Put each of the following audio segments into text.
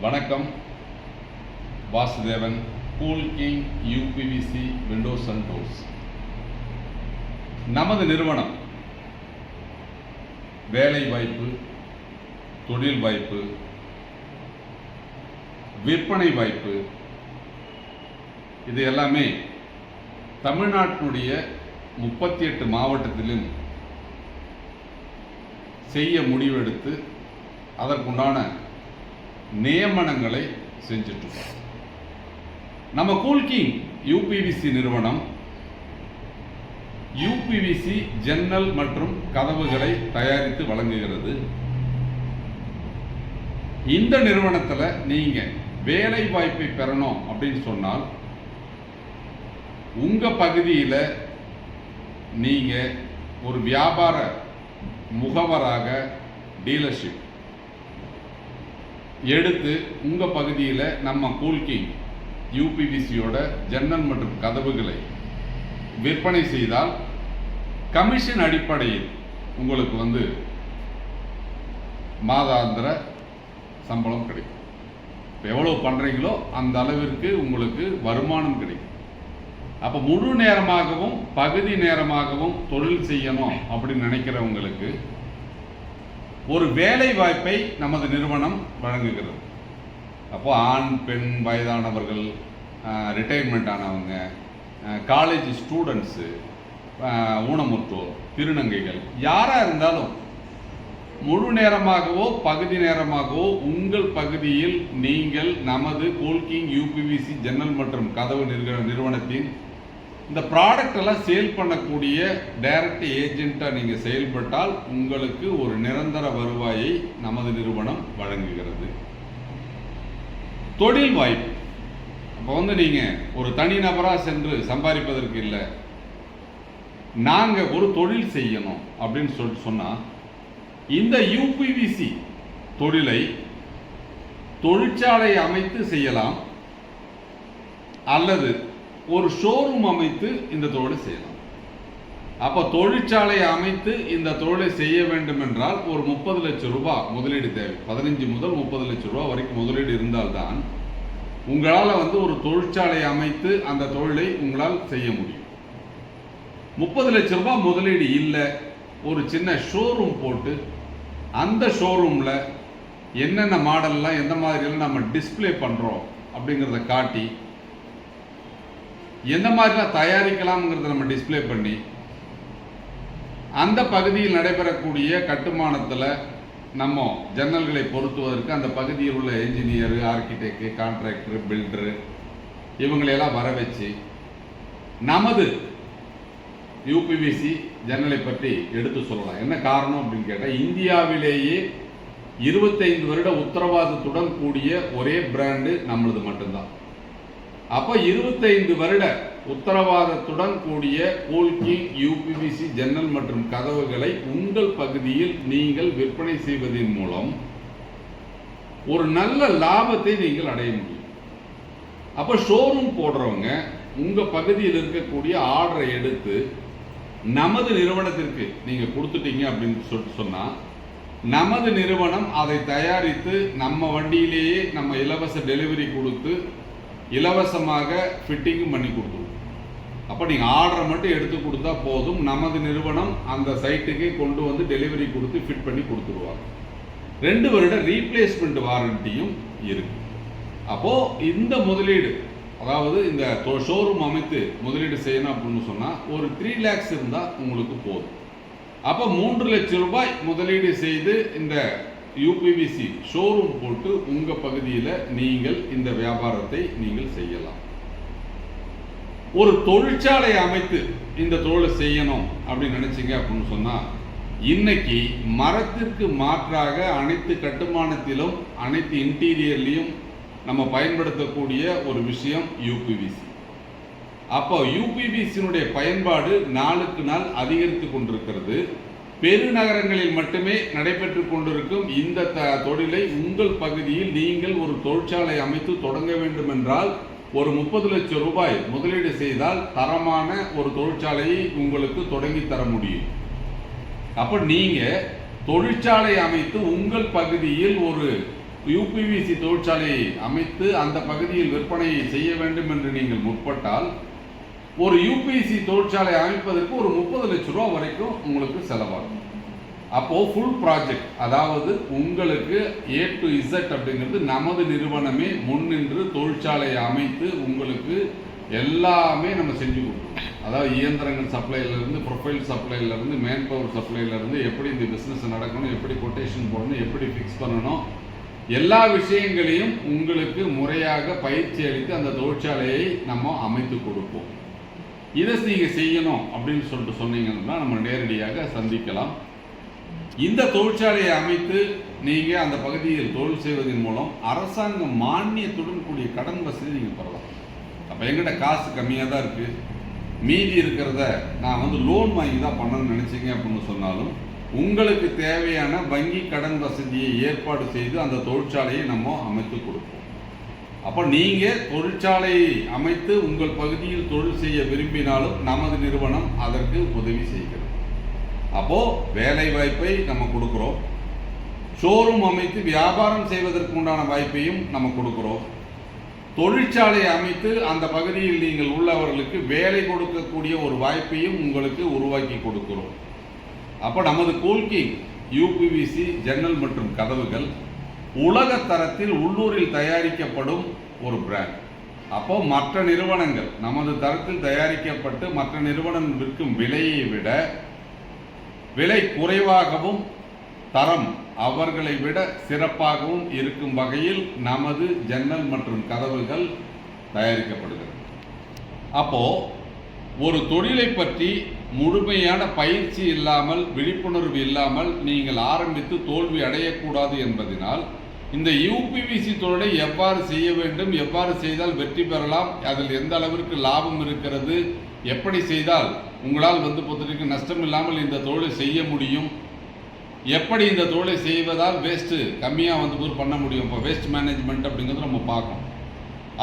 வணக்கம். Vasudevan, cool king UPVC Windows and doors. நமது நிறுவனம் வேலை வாய்ப்பு, தொழில் வாய்ப்பு, விற்பனை வாய்ப்பு, இது எல்லாமே தமிழ்நாட்டினுடைய 38 மாவட்டத்திலும் செய்ய முடிவெடுத்து அதற்குண்டான நியமனங்களை செஞ்சிட்ருக்கோம். நம்ம கூல் கிங் யூபிவிசி நிறுவனம் யூபிவிசி ஜன்னல் மற்றும் கதவுகளை தயாரித்து வழங்குகிறது. இந்த நிறுவனத்தில் நீங்க வேலை வாய்ப்பை பெறணும் அப்படின்னு சொன்னால் உங்க பகுதியில் நீங்க ஒரு வியாபார முகவராக டீலர்ஷிப் எடுத்து உங்க பகுதியில் நம்ம கூல் கிங் யூபிவிசியோட ஜன்னல் மற்றும் கதவுகளை விற்பனை செய்தால் கமிஷன் அடிப்படையில் உங்களுக்கு மாதாந்திர சம்பளம் கிடைக்கும். எவ்வளவு பண்றீங்களோ அந்த அளவிற்கு உங்களுக்கு வருமானம் கிடைக்கும். அப்ப முழு நேரமாகவும் பகுதி நேரமாகவும் தொழில் செய்யணும் அப்படின்னு நினைக்கிறவங்களுக்கு ஒரு வேலை வாய்ப்பை நமது நிறுவனம் வழங்குகிறது. அப்போ ஆண் பெண் வயதானவர்கள், ரிட்டையர்மெண்ட் ஆனவங்க, காலேஜ் ஸ்டூடெண்ட்ஸு, ஊனமுற்றோர், திருநங்கைகள் யாராக இருந்தாலும் முழு நேரமாகவோ பகுதி நேரமாகவோ உங்கள் பகுதியில் நீங்கள் நமது கூல் கிங் யூபிவிசி ஜன்னல் மற்றும் கதவு நிறுவனத்தின் இந்த ப்ராடக்ட் எல்லாம் சேல் பண்ணக்கூடிய டைரக்ட் ஏஜென்ட்டாக நீங்கள் செயல்பட்டால் உங்களுக்கு ஒரு நிரந்தர வருவாயை நமது நிறுவனம் வழங்குகிறது. தொழில் வாய்ப்பு, அப்போ நீங்கள் ஒரு தனிநபராக சென்று சம்பாதிப்பதற்கு இல்லை, நாங்கள் ஒரு தொழில் செய்யணும் அப்படின்னு சொல்லிட்டு சொன்னால் இந்த யூபிவிசி தொழிலை தொழிற்சாலை அமைத்து செய்யலாம் அல்லது ஒரு ஷோரூம் அமைத்து இந்த தொழிலை செய்யலாம். அப்போ தொழிற்சாலை அமைத்து இந்த தொழிலை செய்ய வேண்டும் என்றால் ஒரு 30 லட்சம் ரூபாய் முதலீடு தேவை. 15 முதல் 30 லட்சம் ரூபாய் வரைக்கும் முதலீடு இருந்தால்தான் உங்களால் ஒரு தொழிற்சாலை அமைத்து அந்த தொழிலை உங்களால் செய்ய முடியும். 30 லட்சம் ரூபாய் முதலீடு இல்லை, ஒரு சின்ன ஷோரூம் போட்டு அந்த ஷோரூமில் என்னென்ன மாடல்லாம் எந்த மாதிரியெல்லாம் நம்ம டிஸ்பிளே பண்ணுறோம் அப்படிங்கிறத காட்டி எந்த மாதிரிலாம் தயாரிக்கலாம்ங்கிறத நம்ம டிஸ்பிளே பண்ணி அந்த பகுதியில் நடைபெறக்கூடிய கட்டுமானத்தில் நம்ம ஜன்னல்களை பொருத்துவதற்கு அந்த பகுதியில் உள்ள என்ஜினியர், ஆர்கிடெக்ட், கான்ட்ராக்டர், பில்டரு இவங்களையெல்லாம் வர வச்சு நமது யூபிவிசி ஜன்னலை பற்றி எடுத்து சொல்லலாம். என்ன காரணம் அப்படின்னு கேட்டால், இந்தியாவிலேயே 25 வருட உத்தரவாதத்துடன் கூடிய ஒரே பிராண்டு நம்மளது மட்டும்தான். அப்போ 25 வருட உத்தரவாதத்துடன் கூடிய கூல் கிங் யூபிவிசி ஜன்னல் மற்றும் கதவுகளை உங்கள் பகுதியில் நீங்கள் விற்பனை செய்வதன் மூலம் ஒரு நல்ல லாபத்தை நீங்கள் அடைய முடியும். அப்போ ஷோரூம் போடுறவங்க உங்க பகுதியில் இருக்கக்கூடிய ஆர்டரை எடுத்து நமது நிறுவனத்திற்கு நீங்க கொடுத்துட்டீங்க அப்படின்னு சொல்லிட்டு சொன்னா நமது நிறுவனம் அதை தயாரித்து நம்ம வண்டியிலேயே நம்ம இலவச டெலிவரி கொடுத்து இலவசமாக ஃபிட்டிங்கும் பண்ணி கொடுத்துருவோம். அப்போ நீங்கள் ஆர்டரை மட்டும் எடுத்து கொடுத்தா போதும், நமது நிறுவனம் அந்த சைட்டுக்கே கொண்டு வந்து டெலிவரி கொடுத்து ஃபிட் பண்ணி கொடுத்துருவாங்க. 2 வருட ரீப்ளேஸ்மெண்ட் வாரண்டியும் இருக்கு. அப்போது இந்த முதலீடு, அதாவது இந்த ஷோரூம் அமைத்து முதலீடு செய்யணும் அப்படின்னு சொன்னால் ஒரு 3 lakhs இருந்தால் உங்களுக்கு போதும். அப்போ 3 லட்சம் ரூபாய் முதலீடு செய்து இந்த யூபிவிசி ஷோரூம் போட்டு உங்க பகுதியில் நீங்கள் இந்த வியாபாரத்தை நீங்கள் செய்யலாம். ஒரு தொழிற்சாலை அமைத்து இந்த தொழிலை செய்யணும் அப்படின்னு நினைச்சீங்க அப்படின்னு சொன்னா இன்னைக்கு மரத்திற்கு மாற்றாக அனைத்து கட்டுமானத்திலும் அனைத்து இன்டீரியர்லையும் நம்ம பயன்படுத்தக்கூடிய ஒரு விஷயம் யூபிவிசி. அப்போ யூபிவிசியினுடைய பயன்பாடு நாளுக்கு நாள் அதிகரித்து கொண்டிருக்கிறது. பெருநகரங்களில் மட்டுமே நடைபெற்று கொண்டிருக்கும் இந்த தொழிலை உங்கள் பகுதியில் நீங்கள் ஒரு தொழிற்சாலை அமைத்து தொடங்க வேண்டும் என்றால் ஒரு 30 லட்சம் ரூபாய் முதலீடு செய்தால் தரமான ஒரு தொழிற்சாலையை உங்களுக்கு தொடங்கி தர முடியும். அப்ப நீங்க தொழிற்சாலை அமைத்து உங்கள் பகுதியில் ஒரு யூபிவிசி தொழிற்சாலையை அமைத்து அந்த பகுதியில் விற்பனையை செய்ய வேண்டும் என்று நீங்கள் முற்பட்டால் ஒரு யூபிவிசி தொழிற்சாலை அமைப்பதற்கு ஒரு 30 லட்சம் ரூபா வரைக்கும் உங்களுக்கு செலவாகும். அப்போ ஃபுல் ப்ராஜெக்ட், அதாவது உங்களுக்கு A to Z அப்படிங்கிறது நமது நிறுவனமே முன்னின்று தொழிற்சாலையை அமைத்து உங்களுக்கு எல்லாமே நம்ம செஞ்சு கொடுக்கணும். அதாவது இயந்திரங்கள் சப்ளைலேருந்து, ப்ரொஃபைல் சப்ளைலேருந்து, மேன் பவர் சப்ளைலேருந்து, எப்படி இந்த பிஸ்னஸ் நடக்கணும், எப்படி கொட்டேஷன் போடணும், எப்படி ஃபிக்ஸ் பண்ணணும், எல்லா விஷயங்களையும் உங்களுக்கு முறையாக பயிற்சி அளித்து அந்த தொழிற்சாலையை நம்ம அமைத்து கொடுப்போம். இதை நீங்கள் செய்யணும் அப்படின்னு சொல்லிட்டு சொன்னீங்கன்னா நம்ம நேரடியாக சந்திக்கலாம். இந்த தொழிற்சாலையை அமைத்து நீங்கள் அந்த பகுதியில் தொழில் செய்வதன் மூலம் அரசாங்க மானியத்துடன் கூடிய கடன் வசதி நீங்கள் பெறலாம். அப்போ எங்கிட்ட காசு கம்மியாக தான் இருக்குது, மீதி இருக்கிறத நான் லோன் வாங்கி தான் பண்ணணும்னு நினச்சிங்க அப்படின்னு சொன்னாலும் உங்களுக்கு தேவையான வங்கி கடன் வசதியை ஏற்பாடு செய்து அந்த தொழிற்சாலையை நம்ம அமைத்து கொடுப்போம். அப்போ நீங்கள் தொழிற்சாலையை அமைத்து உங்கள் பகுதியில் தொழில் செய்ய விரும்பினாலும் நமது நிறுவனம் அதற்கு உதவி செய்கிறது. அப்போது வேலை வாய்ப்பை நம்ம கொடுக்குறோம், ஷோரூம் அமைத்து வியாபாரம் செய்வதற்கு உண்டான வாய்ப்பையும் நம்ம கொடுக்குறோம், தொழிற்சாலை அமைத்து அந்த பகுதியில் நீங்கள் உள்ளவர்களுக்கு வேலை கொடுக்கக்கூடிய ஒரு வாய்ப்பையும் உங்களுக்கு உருவாக்கி கொடுக்கிறோம். அப்போ நமது கூல்கிங் யூபிவிசி ஜன்னல் மற்றும் கதவுகள் உலக தரத்தில் உள்ளூரில் தயாரிக்கப்படும் ஒரு பிராண்ட். அப்போ மற்ற நிறுவனங்கள் நமது தரத்தில் தயாரிக்கப்பட்டு மற்ற நிறுவனம் விற்கும் விலையை விட விலை குறைவாகவும் தரம் அவர்களை விட சிறப்பாகவும் இருக்கும் வகையில் நமது ஜன்னல் மற்றும் கதவுகள் தயாரிக்கப்படுகிறது. அப்போ ஒரு தொழிலை பற்றி முழுமையான பயிற்சி இல்லாமல், விழிப்புணர்வு இல்லாமல் நீங்கள் ஆரம்பித்து தோல்வி அடையக்கூடாது என்பதனால் இந்த யூபிவிசி தொழிலை எவ்வாறு செய்ய வேண்டும், எவ்வாறு செய்தால் வெற்றி பெறலாம், அதில் எந்த அளவிற்கு லாபம் இருக்கிறது, எப்படி செய்தால் உங்களால் பொறுத்தவரைக்கு நஷ்டம் இல்லாமல் இந்த தொழிலை செய்ய முடியும், எப்படி இந்த தொழிலை செய்வதால் வேஸ்ட்டு கம்மியாக பண்ண முடியும், இப்போ வேஸ்ட் மேனேஜ்மெண்ட் அப்படிங்கிறது நம்ம பார்க்கணும்.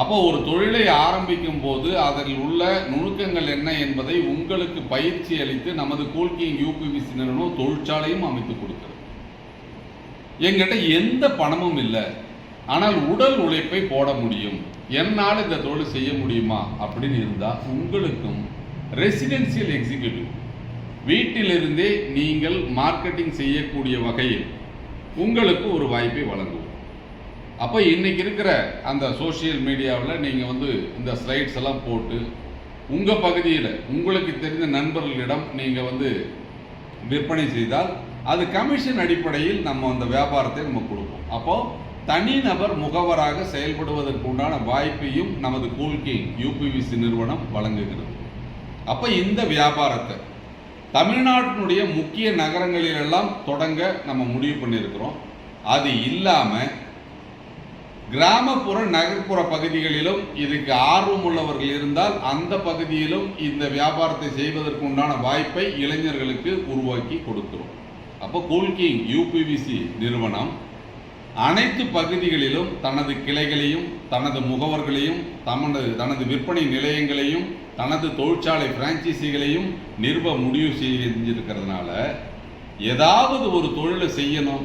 அப்போ ஒரு தொழிலை ஆரம்பிக்கும் போது அதில் உள்ள நுணுக்கங்கள் என்ன என்பதை உங்களுக்கு பயிற்சி அளித்து நமது கூல்கிங் யூபிவிசி நிறுவனம் தொழிற்சாலையும் அமைத்து கொடுக்கிறது. என்கிட்ட எந்த பணமும் இல்லை, ஆனால் உடல் உழைப்பை போட முடியும், என்னால் இந்த தொழில் செய்ய முடியுமா அப்படின்னு இருந்தால் உங்களுக்கும் ரெசிடென்சியல் எக்ஸிக்யூட்டிவ் வீட்டிலிருந்தே நீங்கள் மார்க்கெட்டிங் செய்யக்கூடிய வகையில் உங்களுக்கு ஒரு வாய்ப்பை வழங்குவோம். அப்போ இன்றைக்கி இருக்கிற அந்த சோஷியல் மீடியாவில் நீங்கள் இந்த ஸ்லைட்ஸ் எல்லாம் போட்டு உங்கள் பகுதியில் உங்களுக்கு தெரிந்த நண்பர்களிடம் நீங்கள் விற்பனை செய்தால் அது கமிஷன் அடிப்படையில் நம்ம அந்த வியாபாரத்தை நம்ம கொடுப்போம். அப்போது தனிநபர் முகவராக செயல்படுவதற்கு உண்டான வாய்ப்பையும் நமது கூல்கிங் யூபிவிசி நிறுவனம் வழங்குகிறது. அப்போ இந்த வியாபாரத்தை தமிழ்நாட்டினுடைய முக்கிய நகரங்களிலெல்லாம் தொடங்க நம்ம முடிவு பண்ணியிருக்கிறோம். அது இல்லாமல் கிராமப்புற நகர்ப்புற பகுதிகளிலும் இதுக்கு ஆர்வம் உள்ளவர்கள் இருந்தால் அந்த பகுதியிலும் இந்த வியாபாரத்தை செய்வதற்கு உண்டான வாய்ப்பை இளைஞர்களுக்கு உருவாக்கி கொடுக்கிறோம். அப்போ கூல்கிங் யூபிவிசி நிறுவனம் அனைத்து பகுதிகளிலும் தனது கிளைகளையும் தனது முகவர்களையும் தனது விற்பனை நிலையங்களையும் தனது தொழிற்சாலை பிரான்ச்சைசிகளையும் நிறுவ முடிவு செஞ்சிருக்கிறதுனால ஏதாவது ஒரு தொழிலை செய்யணும்,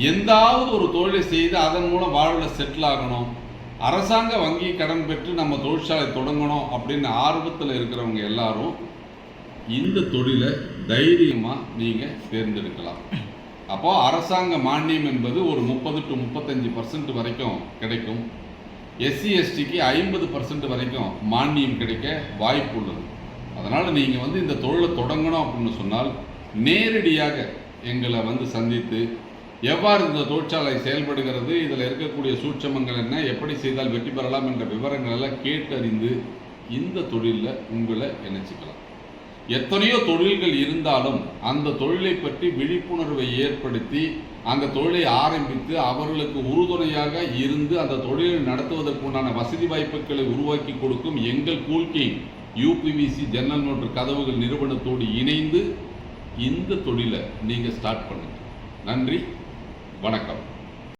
எந்தாவது ஒரு தொழிலை செய்து அதன் மூலம் வாழ்வில் செட்டில் ஆகணும், அரசாங்க வங்கி கடன் பெற்று நம்ம தொழிற்சாலை தொடங்கணும் அப்படின்னு ஆர்வத்தில் இருக்கிறவங்க எல்லாரும் இந்த தொழிலை தைரியமாக நீங்கள் தேர்ந்தெடுக்கலாம். அப்போ அரசாங்க மானியம் என்பது ஒரு 30 to 35% வரைக்கும் கிடைக்கும். SC STக்கு 50% வரைக்கும் மானியம் கிடைக்க வாய்ப்பு உள்ளது. அதனால் நீங்கள் இந்த தொழிலை தொடங்கணும் அப்படின்னு சொன்னால் நேரடியாக எங்களை சந்தித்து எவ்வாறு இந்த தொழிற்சாலை செயல்படுகிறது, இதில் இருக்கக்கூடிய சூட்சமங்கள் என்ன, எப்படி செய்தால் வெற்றி பெறலாம் என்ற விவரங்கள் எல்லாம் கேட்டறிந்து இந்த தொழிலில் உங்களை இணைச்சிக்கலாம். எத்தனையோ தொழில்கள் இருந்தாலும் அந்த தொழிலை பற்றி விழிப்புணர்வை ஏற்படுத்தி அந்த தொழிலை ஆரம்பித்து அவர்களுக்கு உறுதுணையாக இருந்து அந்த தொழிலை நடத்துவதற்குண்டான வசதி வாய்ப்புகளை உருவாக்கி கொடுக்கும் எங்கள் கூல்கிங் யூபிவிசி ஜன்னல் மற்றும் கதவுகள் நிறுவனத்தோடு இணைந்து இந்த தொழிலை நீங்கள் ஸ்டார்ட் பண்ணுங்கள். நன்றி, வணக்கம்.